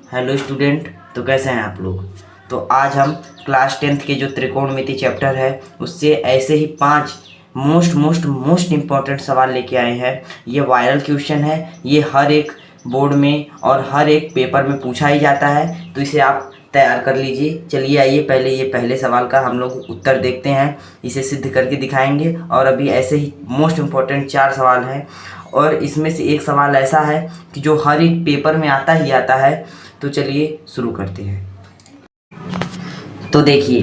Hello student. तो कैसे हैं आप लोग। तो आज हम क्लास 10th के जो त्रिकोणमिति चैप्टर है उससे ऐसे ही 5 मोस्ट इम्पॉर्टेंट सवाल लेके आए हैं। ये वायरल क्वेश्चन है, ये हर एक बोर्ड में और हर एक पेपर में पूछा ही जाता है, तो इसे आप तैयार कर लीजिए। चलिए आइए पहले ये पहले सवाल का हम लोग उत्तर देखते हैं, इसे सिद्ध करके दिखाएंगे। और अभी ऐसे ही मोस्ट इम्पॉर्टेंट 4 सवाल हैं और इसमें से एक सवाल ऐसा है कि जो हर एक पेपर में आता ही आता है। तो चलिए शुरू करते हैं। तो देखिए,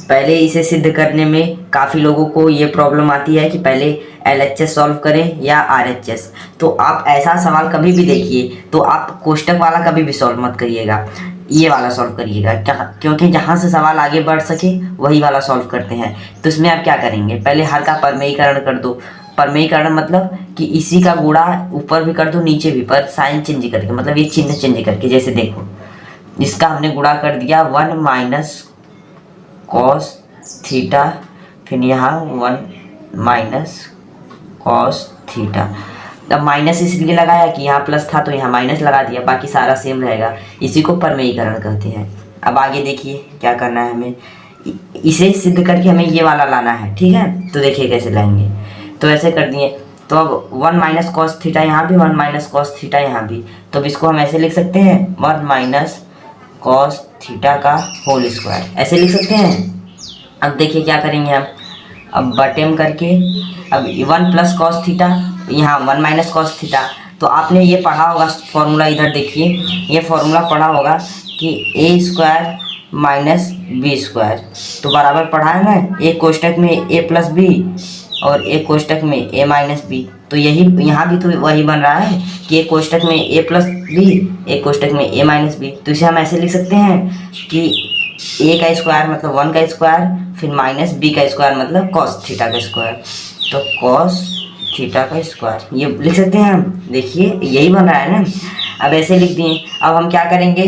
पहले इसे सिद्ध करने में काफ़ी लोगों को ये प्रॉब्लम आती है कि पहले LHS सॉल्व करें या RHS। तो आप ऐसा सवाल कभी भी देखिए तो आप कोष्टक वाला कभी भी सॉल्व मत करिएगा, ये वाला सॉल्व करिएगा। क्योंकि जहाँ से सवाल आगे बढ़ सके वही वाला सॉल्व करते हैं। तो इसमें आप क्या करेंगे, पहले हर का परमेयीकरण कर दो। परमेयीकरण मतलब कि इसी का गुणा ऊपर भी कर दो नीचे भी, पर साइन चेंज करके, मतलब ये चिन्ह चेंज करके। जैसे देखो, इसका हमने गुणा कर दिया 1 माइनस कॉस थीटा, फिर यहाँ 1 माइनस कॉस थीटा। अब माइनस इसलिए लगाया कि यहाँ प्लस था तो यहाँ माइनस लगा दिया, बाकी सारा सेम रहेगा। इसी को परमेयीकरण कहते हैं। अब आगे देखिए क्या करना है हमें, इसे सिद्ध करके हमें ये वाला लाना है, ठीक है। तो देखिए कैसे लाएंगे। तो ऐसे कर दिए, तो अब 1 माइनस कॉस थीटा यहाँ भी, 1 माइनस कॉस थीटा यहाँ भी। तो अब इसको हम ऐसे लिख सकते हैं 1 माइनस कॉस थीटा का होल स्क्वायर, ऐसे लिख सकते हैं। अब देखिए क्या करेंगे हम, अब बटे में करके, अब 1 प्लस कॉस थीटा, यहाँ 1 माइनस कॉस थीटा। तो आपने ये पढ़ा होगा फॉर्मूला, इधर देखिए ये फॉर्मूला पढ़ा होगा कि ए स्क्वायर माइनस बी स्क्वायर। तो बराबर पढ़ा है ना, एक कोष्टक में ए प्लस बी और एक कोष्टक में ए माइनस बी। तो यही यहाँ भी तो वही बन रहा है कि एक कोष्टक में ए प्लस बी, एक कोष्टक में ए माइनस बी। तो इसे हम ऐसे लिख सकते हैं कि ए का स्क्वायर मतलब 1 का स्क्वायर, फिर माइनस बी का स्क्वायर मतलब कॉस थीटा का स्क्वायर। तो कॉस थीटा का स्क्वायर ये लिख सकते हैं हम। देखिए यही बन रहा है ना। अब ऐसे लिख दिए। अब हम क्या करेंगे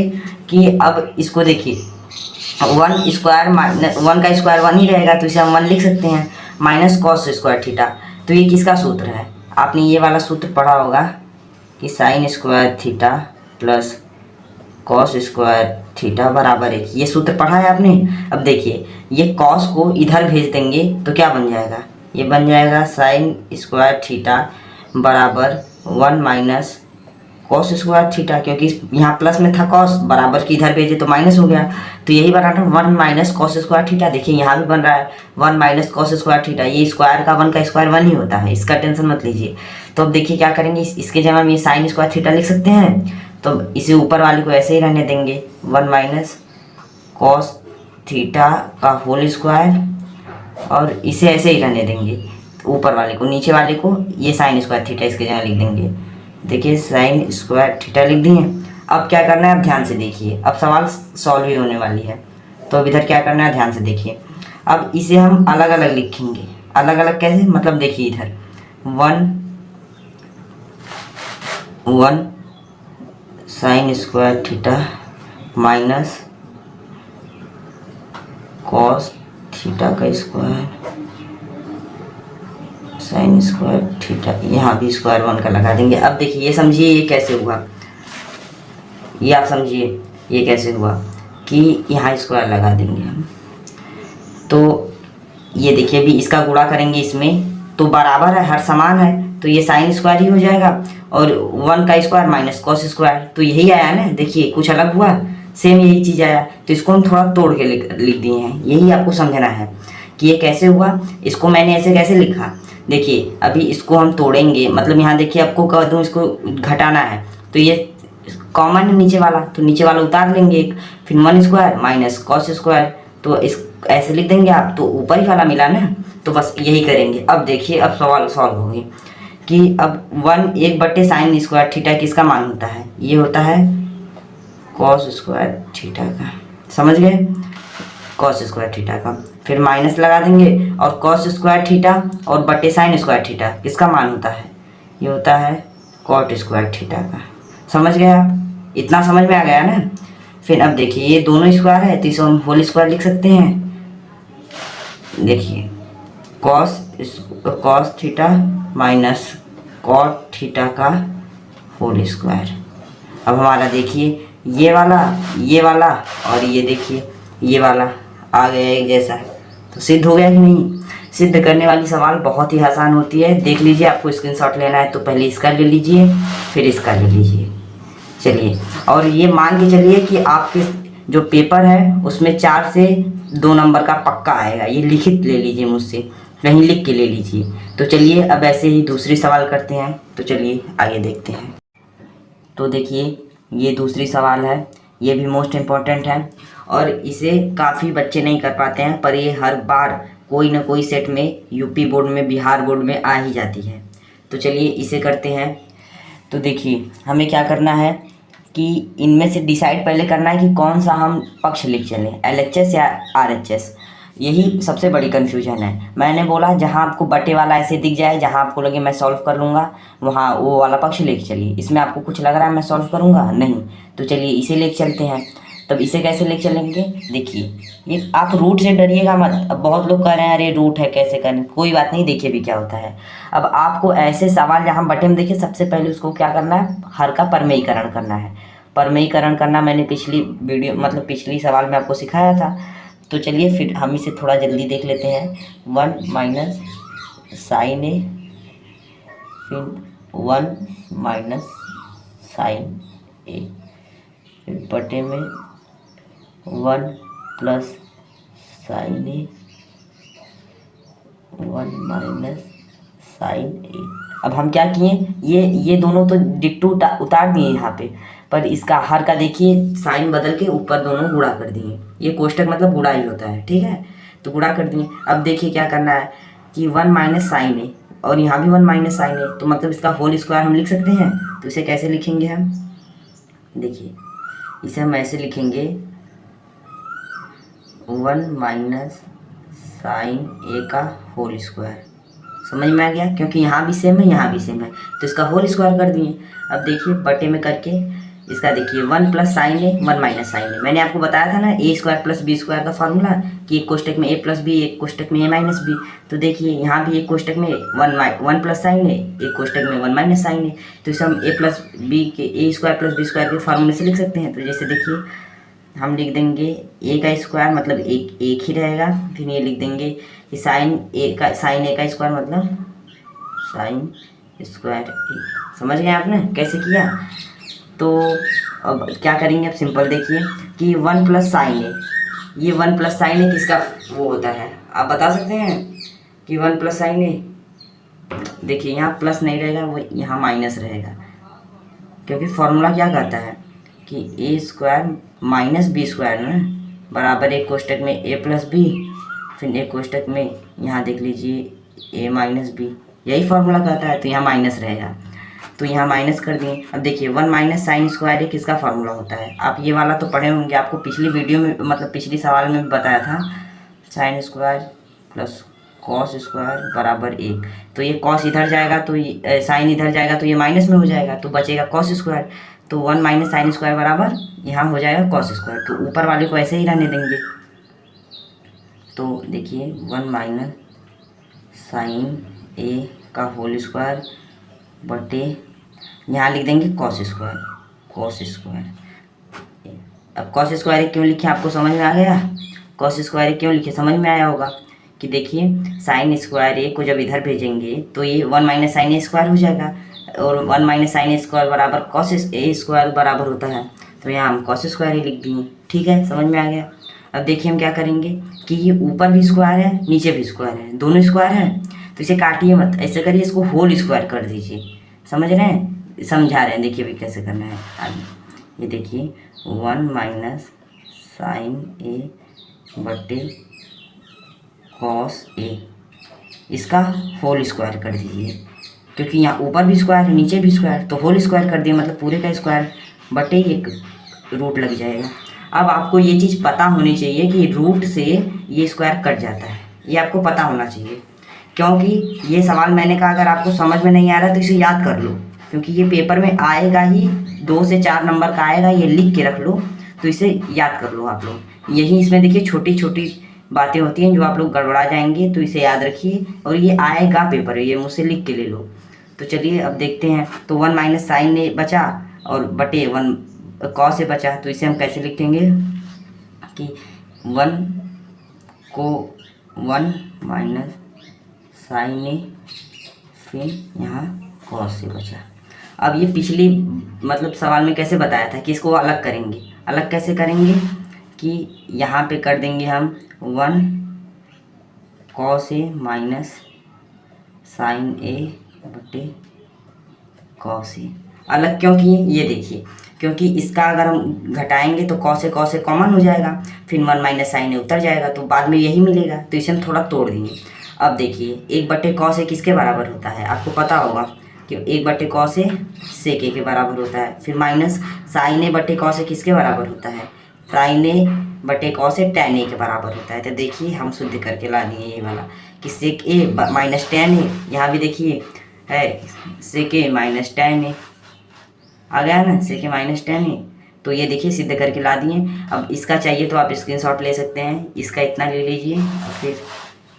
कि अब इसको देखिए, 1 स्क्वायर माइनस 1 का स्क्वायर 1 ही रहेगा, तो इसे हम 1 लिख सकते हैं माइनस कॉस स्क्वायर थीटा। तो ये किसका सूत्र है, आपने ये वाला सूत्र पढ़ा होगा कि sine square theta plus cos square theta बराबर 1। ये सूत्र पढ़ा है आपने। अब देखिए ये कॉस को इधर भेज देंगे तो क्या बन जाएगा, ये बन जाएगा साइन स्क्वायर थीटा बराबर 1 माइनस कॉस स्क्वायर थीटा, क्योंकि यहाँ प्लस में था कॉस, बराबर की इधर भेजे तो माइनस हो गया। तो यही बना था 1 माइनस कॉस स्क्वायर थीटा। देखिए यहाँ भी बन रहा है 1 माइनस कॉस स्क्वायर थीटा। ये स्क्वायर का 1 का स्क्वायर 1 ही होता है, इसका टेंशन मत लीजिए। तो अब देखिए क्या करेंगे, इसके जगह में ये साइन स्क्वायर थीटा लिख सकते हैं। तो इसे ऊपर वाले को ऐसे ही रहने देंगे 1 माइनस कॉस थीटा का होल स्क्वायर, और इसे ऐसे ही रहने देंगे ऊपर वाले को। नीचे वाले को ये साइन स्क्वायर थीटा इसके जगह लिख देंगे। देखिए साइन स्क्वायर थीटा लिख दिए। अब क्या करना है, अब ध्यान से देखिए, अब सवाल सॉल्व ही होने वाली है। तो अब इधर क्या करना है, ध्यान से देखिए। अब इसे हम अलग अलग लिखेंगे। अलग अलग कैसे, मतलब देखिए इधर 1 sine square theta minus cos theta का स्क्वायर साइन स्क्वायर थीटा, यहाँ भी स्क्वायर 1 का लगा देंगे। अब देखिए ये समझिए ये कैसे हुआ, ये आप समझिए ये कैसे हुआ कि यहाँ स्क्वायर लगा देंगे हम। तो ये देखिए भी इसका गुणा करेंगे इसमें, तो बराबर है, हर समान है, तो ये साइन स्क्वायर ही हो जाएगा। और 1 का स्क्वायर माइनस कॉस स्क्वायर, तो यही आया ना। देखिए कुछ अलग हुआ, सेम यही चीज़ आया। तो इसको हम थोड़ा तोड़ के लिख दिए हैं। यही आपको समझना है कि ये कैसे हुआ। इसको मैंने ऐसे कैसे लिखा, देखिए अभी इसको हम तोड़ेंगे, मतलब यहाँ देखिए आपको कह दूँ इसको घटाना है, तो ये कॉमन है नीचे वाला, तो नीचे वाला उतार लेंगे एक, फिर 1 स्क्वायर माइनस कॉस स्क्वायर, तो इस ऐसे लिख देंगे आप। तो ऊपर ही वाला मिला ना, तो बस यही करेंगे। अब देखिए अब सवाल सॉल्व हो गई कि अब 1 बटे साइन स्क्वायर थीटा किसका मान होता है, ये होता है कॉस स्क्वायर थीटा का। समझ गए, कॉस स्क्वायर थीटा का। फिर माइनस लगा देंगे और कॉस स्क्वायर थीटा और बटे साइन स्क्वायर थीटा किसका मान होता है, ये होता है कॉट स्क्वायर थीटा का। समझ गए आप, इतना समझ में आ गया ना। फिर अब देखिए ये दोनों स्क्वायर है तो इसे हम होल स्क्वायर लिख सकते हैं। देखिए cos theta minus cot theta का होल स्क्वायर। अब हमारा देखिए ये वाला और ये देखिए ये वाला आ गया एक जैसा। तो सिद्ध हो गया कि नहीं। सिद्ध करने वाली सवाल बहुत ही आसान होती है। देख लीजिए, आपको स्क्रीनशॉट लेना है तो पहले इसका ले लीजिए, फिर इसका ले लीजिए। चलिए, और ये मान के चलिए कि आपके जो पेपर है उसमें 4 से 2 नंबर का पक्का आएगा। ये लिखित ले लीजिए मुझसे, कहीं लिख के ले लीजिए। तो चलिए अब ऐसे ही दूसरी सवाल करते हैं। तो चलिए आगे देखते हैं। तो देखिए ये दूसरी सवाल है, ये भी मोस्ट इम्पॉर्टेंट है और इसे काफ़ी बच्चे नहीं कर पाते हैं, पर ये हर बार कोई ना कोई सेट में यूपी बोर्ड में, बिहार बोर्ड में आ ही जाती है। तो चलिए इसे करते हैं। तो देखिए हमें क्या करना है कि इनमें से डिसाइड पहले करना है कि कौन सा हम पक्ष लिख चलें, LHS या RHS। यही सबसे बड़ी कन्फ्यूजन है। मैंने बोला जहाँ आपको बटे वाला ऐसे दिख जाए, जहाँ आपको लगे मैं सॉल्व कर लूँगा, वहाँ वो वाला पक्ष लेके चलिए। इसमें आपको कुछ लग रहा है मैं सॉल्व करूँगा नहीं, तो चलिए इसे लेके चलते हैं। तब इसे कैसे लेके चलेंगे, देखिए ये आप रूट से डरिएगा मत। अब बहुत लोग कह रहे हैं अरे रूट है कैसे करें, कोई बात नहीं, देखिए भी क्या होता है। अब आपको ऐसे सवाल जहाँ बटे में देखिए, सबसे पहले उसको क्या करना है, हर का परमेयीकरण करना है। परमेयीकरण करना मैंने पिछली वीडियो मतलब पिछली सवाल में आपको सिखाया था। तो चलिए फिर हम इसे थोड़ा जल्दी देख लेते हैं। 1 माइनस साइन ए, फिर 1 माइनस साइन ए, फिर बटे में 1 प्लस साइन ए, 1 माइनस साइन ए। अब हम क्या किए, ये दोनों तो डिट्टू उतार दिए यहाँ पे, पर इसका हर का देखिए साइन बदल के ऊपर दोनों गुणा कर दिए। ये कोष्टक मतलब गुणा ही होता है, ठीक है, तो गुणा कर दिए। अब देखिए क्या करना है कि 1 माइनस साइन ए और यहाँ भी 1 माइनस साइन ए, तो मतलब इसका होल स्क्वायर हम लिख सकते हैं। तो इसे कैसे लिखेंगे हम, देखिए इसे हम ऐसे लिखेंगे 1 माइनस साइन ए का होल स्क्वायर। समझ में आ गया, क्योंकि यहाँ भी सेम है यहाँ भी सेम है, तो इसका होल स्क्वायर कर दिए। अब देखिए बटे में करके इसका देखिए 1 प्लस साइन ए, 1 माइनस साइन ए। मैंने आपको बताया था ना ए स्क्वायर प्लस बी स्क्वायर का फार्मूला, कि एक कोष्टक में ए प्लस बी, एक कोष्टक में ए माइनस बी। तो देखिए यहाँ भी एक कोष्टक में 1 प्लस साइन ए, एक कोष्टक में 1 माइनस साइन ए। तो इसे हम ए प्लस बी के ए स्क्वायर प्लस बी स्क्वायर के फार्मूले से लिख सकते हैं। तो जैसे देखिए हम लिख देंगे ए का स्क्वायर मतलब एक ही रहेगा, फिर ये लिख देंगे कि साइन ए का स्क्वायर मतलब साइन स्क्वायर ए। समझ गए आपने कैसे किया। तो अब क्या करेंगे, अब सिंपल देखिए कि 1 प्लस साइन ए, ये 1 प्लस साइन ए किसका वो होता है, आप बता सकते हैं कि 1 प्लस साइन ए। देखिए यहाँ प्लस नहीं रहेगा, वो यहाँ माइनस रहेगा, क्योंकि फॉर्मूला क्या कहता है कि ए स्क्वायर माइनस बी स्क्वायर ना बराबर एक कोष्टक में ए प्लस बी, फिर एक कोष्टक में यहाँ देख लीजिए ए माइनस बी, यही फार्मूला कहता है। तो यहाँ माइनस रहेगा, तो यहाँ माइनस कर दिए। अब देखिए 1 माइनस साइन स्क्वायर किसका फार्मूला होता है, आप ये वाला तो पढ़े होंगे, आपको पिछली वीडियो में मतलब पिछली सवाल में भी बताया था, sine square plus cos square बराबर 1। तो ये कॉस इधर जाएगा तो साइन इधर जाएगा तो ये माइनस में हो जाएगा, तो बचेगा कॉस स्क्वायर। तो 1 माइनस साइन स्क्वायर बराबर यहाँ हो जाएगा कॉस स्क्वायर। तो ऊपर वाले को ऐसे ही रहने देंगे। तो देखिए 1 माइनस साइन ए का होल स्क्वायर बटे यहाँ लिख देंगे कॉस स्क्वायर। अब कॉस स्क्वायर क्यों लिखे आपको समझ में आ गया, कॉस स्क्वायर क्यों लिखे समझ में आया होगा कि देखिए साइन स्क्वायर ए को जब इधर भेजेंगे तो ये 1 माइनस साइन ए स्क्वायर हो जाएगा, और 1 माइनस साइन ए स्क्वायर बराबर कॉस ए स्क्वायर बराबर होता है। तो यहाँ हम कॉस स्क्वायर ही लिख दिए, ठीक है, समझ में आ गया। अब देखिए हम क्या करेंगे कि ये ऊपर भी स्क्वायर है नीचे भी स्क्वायर है, दोनों स्क्वायर है, तो इसे काटिए मत, ऐसे करिए इसको होल स्क्वायर कर दीजिए। समझ रहे हैं, समझा रहे हैं, देखिए भी कैसे करना है आगे। ये देखिए 1 माइनस साइन ए बटे कॉस ए, इसका होल स्क्वायर कर दीजिए, क्योंकि यहाँ ऊपर भी स्क्वायर है नीचे भी स्क्वायर, तो होल स्क्वायर कर दिए मतलब पूरे का स्क्वायर बटे एक रूट लग जाएगा। अब आपको ये चीज़ पता होनी चाहिए कि रूट से ये स्क्वायर कट जाता है, ये आपको पता होना चाहिए, क्योंकि ये सवाल मैंने कहा अगर आपको समझ में नहीं आ रहा तो इसे याद कर लो, क्योंकि ये पेपर में आएगा ही, 2 से 4 नंबर का आएगा, ये लिख के रख लो, तो इसे याद कर लो आप लोग। यही इसमें देखिए छोटी छोटी बातें होती हैं जो आप लोग गड़बड़ा जाएंगे, तो इसे याद रखिए, और ये आएगा पेपर में, ये मुझसे लिख के ले लो। तो चलिए अब देखते हैं। तो 1 माइनस साइन ए बचा और बटे 1 कॉस से बचा, तो इसे हम कैसे लिखेंगे कि 1 को 1 माइनस साइन ए, फिर यहाँ कॉस से बचा। अब ये पिछली मतलब सवाल में कैसे बताया था कि इसको अलग करेंगे, अलग कैसे करेंगे कि यहाँ पे कर देंगे हम 1 कॉस ए माइनस साइन ए बटे कॉस ए। अलग क्यों किए ये देखिए, क्योंकि इसका अगर हम घटाएंगे तो कॉस ए कॉमन हो जाएगा, फिर 1 माइनस साइन ए उतर जाएगा, तो बाद में यही मिलेगा, तो इसे हम थोड़ा तोड़ देंगे। अब देखिए 1 बटे कॉस ए किसके बराबर होता है, आपको पता होगा कि 1 बटे कॉस ए सेक ए के बराबर होता है। फिर माइनस साइन ए बटे कॉस ए किसके बराबर होता है, साइन ए बटे कॉस ए टैन ए के बराबर होता है। तो देखिए हम शुद्ध करके ला दिए ये वाला कि सेक ए माइनस टैन ए, यहाँ भी देखिए है सेक ए माइनस टैन ए आ गया ना, सेक ए माइनस टैन ए। तो ये देखिए सिद्ध करके ला दिए। अब इसका चाहिए तो आप स्क्रीनशॉट ले सकते हैं, इसका इतना ले लीजिए और फिर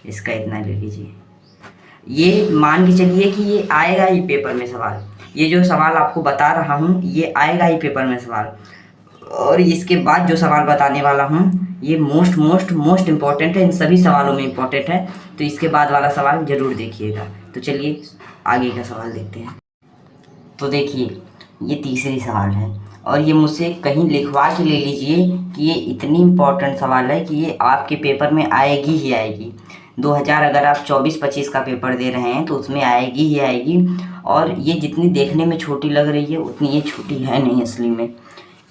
इसका इतना ले लीजिए। ये मान के चलिए कि ये आएगा ही पेपर में सवाल, ये जो सवाल आपको बता रहा हूँ ये आएगा ही पेपर में सवाल, और इसके बाद जो सवाल बताने वाला हूँ ये मोस्ट इम्पॉर्टेंट है, इन सभी सवालों में इम्पॉर्टेंट है, तो इसके बाद वाला सवाल ज़रूर देखिएगा। तो चलिए आगे का सवाल देखते हैं। तो देखिए ये तीसरी सवाल है और ये मुझसे कहीं लिखवा के ले लीजिए कि ये इतनी इम्पोर्टेंट सवाल है कि ये आपके पेपर में आएगी ही आएगी। 2000 अगर आप 24-25 का पेपर दे रहे हैं तो उसमें आएगी ही आएगी। और ये जितनी देखने में छोटी लग रही है उतनी ये छोटी है नहीं, असली में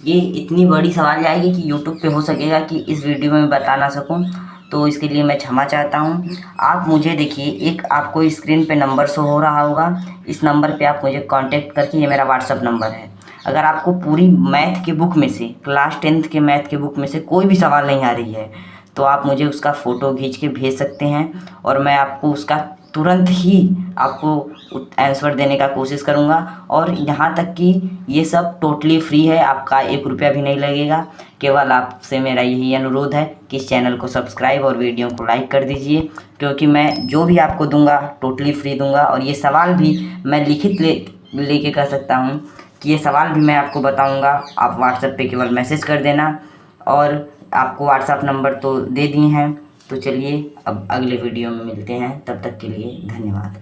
ये इतनी बड़ी सवाल आएगी कि यूट्यूब पे हो सकेगा कि इस वीडियो में बता ना सकूं, तो इसके लिए मैं क्षमा चाहता हूं। आप मुझे देखिए, एक आपको स्क्रीन पे नंबर शो हो रहा होगा, इस नंबर पे आप मुझे कांटेक्ट करके, ये मेरा व्हाट्सअप नंबर है, अगर आपको पूरी मैथ की बुक में से, क्लास 10th के मैथ की बुक में से कोई भी सवाल नहीं आ रही है तो आप मुझे उसका फ़ोटो खींच के भेज सकते हैं और मैं आपको उसका तुरंत ही आपको आंसर देने का कोशिश करूँगा। और यहाँ तक कि ये सब टोटली फ्री है, आपका 1 रुपया भी नहीं लगेगा। केवल आपसे मेरा यही अनुरोध है कि इस चैनल को सब्सक्राइब और वीडियो को लाइक कर दीजिए, क्योंकि मैं जो भी आपको दूंगा टोटली फ्री दूंगा। और ये सवाल भी मैं लिखित लेके कर सकता हूँ कि ये सवाल भी मैं आपको बताऊँगा, आप व्हाट्सएप पे केवल मैसेज कर देना, और आपको व्हाट्सएप नंबर तो दे दिए हैं। तो चलिए अब अगले वीडियो में मिलते हैं, तब तक के लिए धन्यवाद।